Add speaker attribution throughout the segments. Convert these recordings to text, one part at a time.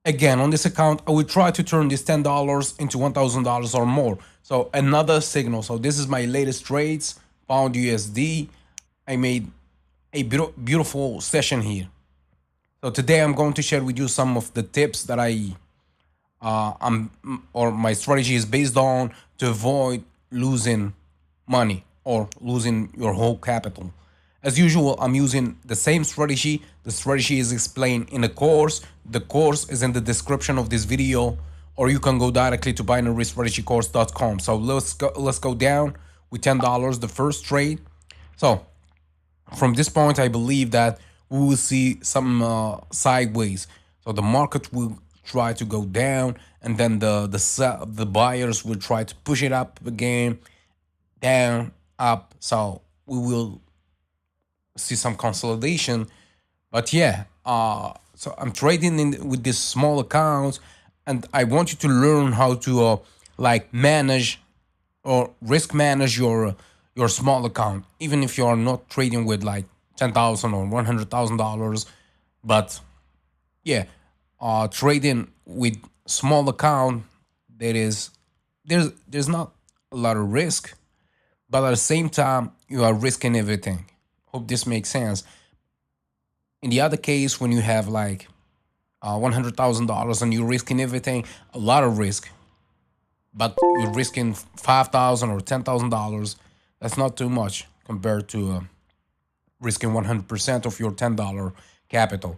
Speaker 1: Again, on this account, I will try to turn this $10 into $1,000 or more. So another signal. So this is my latest trades, pound USD. I made a beautiful session here. So today I'm going to share with you some of the tips that I'm or my strategy is based on to avoid losing money or losing your whole capital. As usual, I'm using the same strategy. The strategy is explained in a course. The course is in the description of this video, or you can go directly to binarystrategycourse.com. So let's go down with $10 the first trade. So from this point, I believe that we will see some sideways. So the market will try to go down, and then the buyers will try to push it up again, down, up. So we will see some consolidation. But yeah, so I'm trading with this small account, and I want you to learn how to like manage or risk manage your small account, even if you are not trading with like 10,000 or $100,000. But yeah, trading with small account, there's not a lot of risk, but at the same time you are risking everything. Hope this makes sense. In the other case, when you have like $100,000 and you're risking everything, a lot of risk, but you're risking 5,000 or $10,000. That's not too much compared to risking 100% of your $10 capital.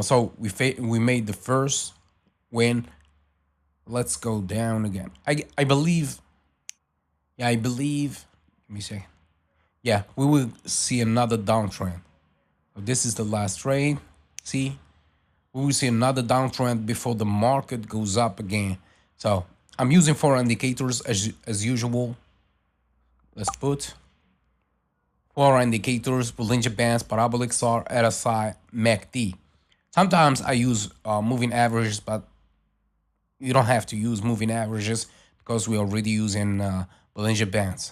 Speaker 1: So we made the first win. Let's go down again. I believe. Yeah, I believe. Let me see. Yeah, we will see another downtrend. So this is the last trade. See, we will see another downtrend before the market goes up again. So I'm using 4 indicators as usual. Let's put 4 indicators: Bollinger Bands, Parabolic SAR, RSI, MACD. Sometimes I use moving averages, but you don't have to use moving averages because we're already using Bollinger Bands.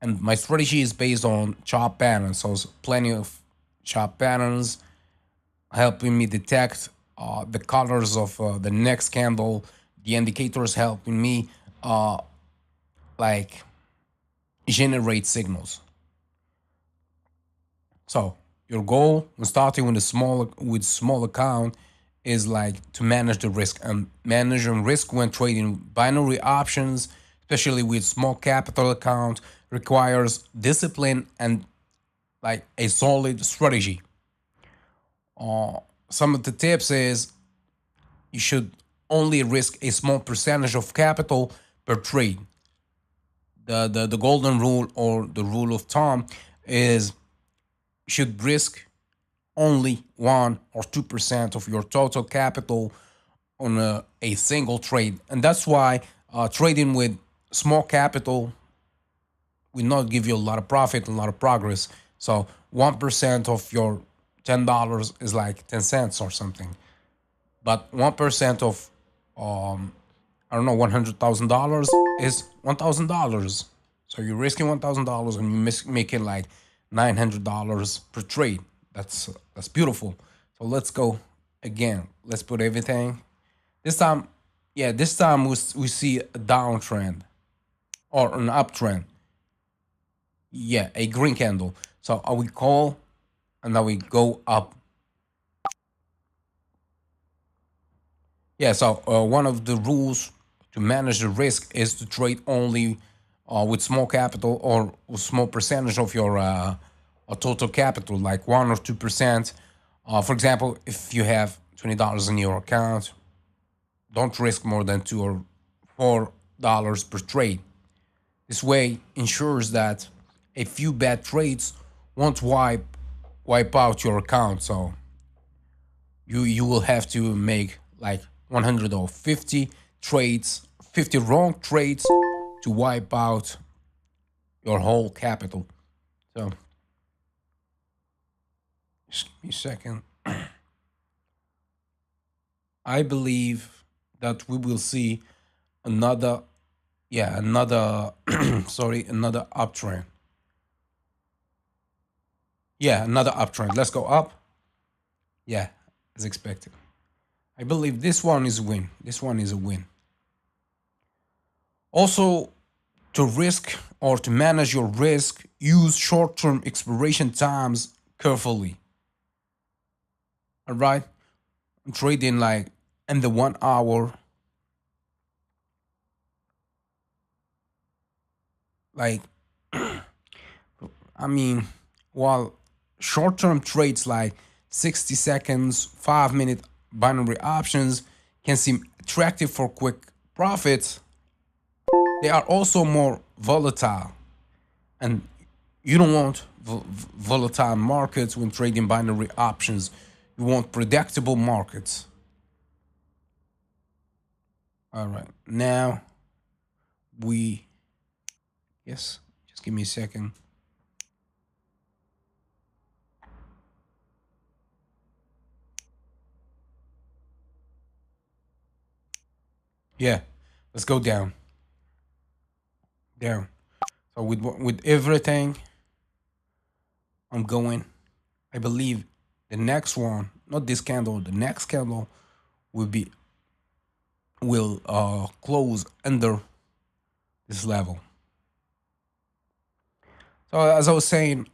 Speaker 1: And my strategy is based on chart patterns, so plenty of chart patterns helping me detect the colors of the next candle. The indicators helping me like generate signals. So your goal when starting with small account is like to manage the risk, and managing risk when trading binary options, especially with small capital account, requires discipline and like a solid strategy. Some of the tips is you should only risk a small percentage of capital per trade. The golden rule or the rule of thumb is you should risk only 1 or 2% of your total capital on a single trade. And that's why trading with small capital will not give you a lot of profit, a lot of progress. So 1% of your $10 is like 10 cents or something. But 1% of, I don't know, $100,000 is $1,000. So you're risking $1,000 and you make it like $900 per trade. That's beautiful. So let's go again. Let's put everything. This time, yeah, this time we see a downtrend or an uptrend. Yeah, a green candle. So I will call and now we go up. Yeah, so one of the rules to manage the risk is to trade only with small capital or with small percentage of your total capital, like 1 or 2%. For example, if you have $20 in your account, don't risk more than $2 or $4 per trade. This way ensures that a few bad trades won't wipe out your account. So you will have to make like 100 or 50 trades, 50 wrong trades to wipe out your whole capital. So just give me a second. I believe that we will see another, yeah, another, sorry, another uptrend. Yeah, another uptrend. Let's go up. Yeah, as expected. I believe this one is a win. This one is a win. Also, to risk or to manage your risk, use short-term expiration times carefully. All right, I'm trading like in the 1 hour, like I mean, while short-term trades like 60 seconds, 5-minute binary options can seem attractive for quick profits, they are also more volatile, and you don't want volatile markets when trading binary options. You want predictable markets. All right, now we, yes, just give me a second. Yeah, let's go down, down. So with everything I'm going, I believe the next one, not this candle, the next candle will be will close under this level. So as I was saying,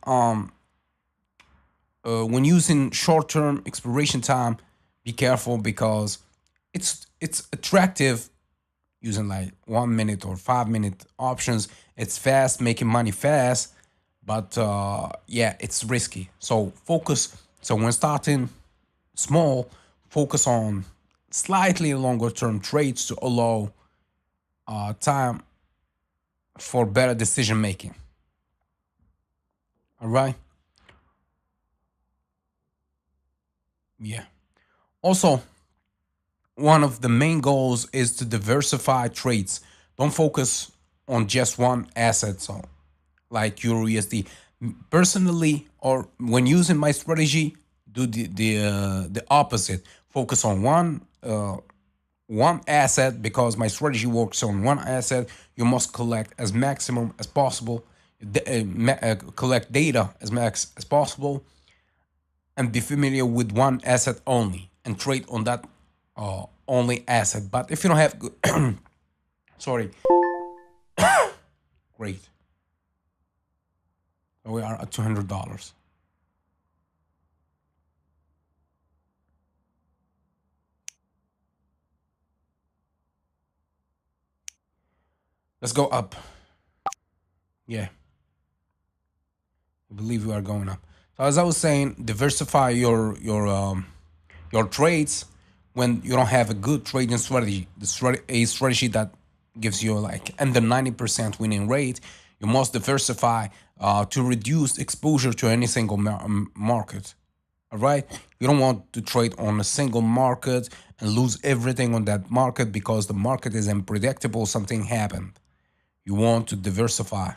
Speaker 1: when using short-term expiration time, be careful because it's attractive using like 1 minute or 5-minute options. It's fast, making money fast, but yeah, it's risky. So focus. So when starting small, focus on slightly longer term trades to allow time for better decision making. All right. Yeah. Also, one of the main goals is to diversify trades. Don't focus on just one asset. So, like Euro USD. Personally, or when using my strategy, do the opposite. Focus on one asset because my strategy works on one asset. You must collect as maximum as possible, collect data as max as possible, and be familiar with one asset only and trade on that only asset. But if you don't have, sorry, great. We are at $200. Let's go up. Yeah, I believe we are going up. So as I was saying, diversify your trades when you don't have a good trading strategy. A strategy that gives you like under 90% winning rate. You must diversify to reduce exposure to any single market. All right, you don't want to trade on a single market and lose everything on that market because the market is unpredictable. Something happened. You want to diversify.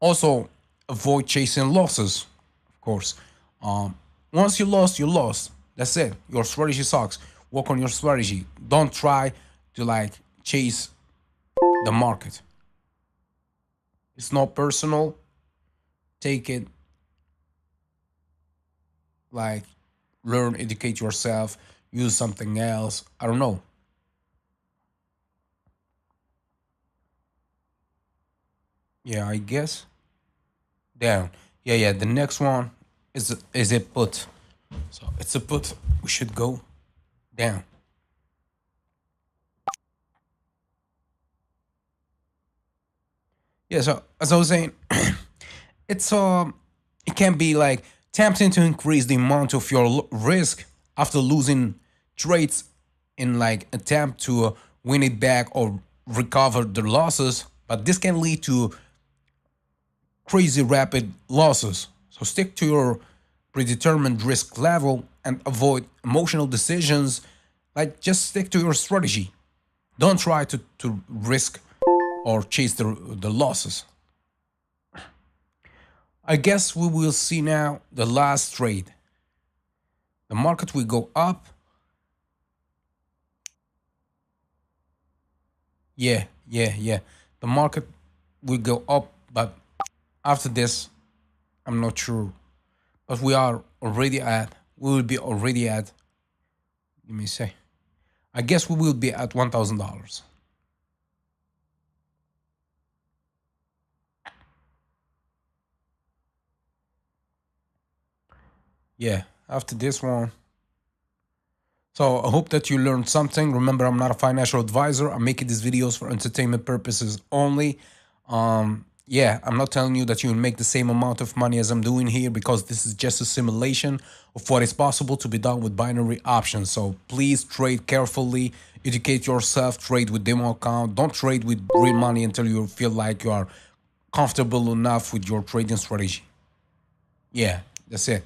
Speaker 1: Also, avoid chasing losses, of course. Once you lost, you lost. That's it. Your strategy sucks. Work on your strategy. Don't try to like chase the market. It's not personal. Take it like learn, educate yourself, use something else. I don't know. Yeah, I guess. Down. Yeah, yeah. The next one is a put. So it's a put. We should go down. Yeah. So as I was saying, it's it can be like tempting to increase the amount of your risk after losing trades in like attempt to win it back or recover the losses, but this can lead to crazy rapid losses. So stick to your predetermined risk level and avoid emotional decisions. Like just stick to your strategy. Don't try to risk or chase the losses. I guess we will see now the last trade. The market will go up. Yeah, yeah, yeah. The market will go up, but after this, I'm not sure. But we will be already at Let me see. I guess we will be at $1,000. Yeah, after this one. So I hope that you learned something. Remember, I'm not a financial advisor. I'm making these videos for entertainment purposes only. Yeah, I'm not telling you that you will make the same amount of money as I'm doing here, because this is just a simulation of what is possible to be done with binary options. So please trade carefully, educate yourself, trade with demo account. Don't trade with real money until you feel like you are comfortable enough with your trading strategy. Yeah, that's it.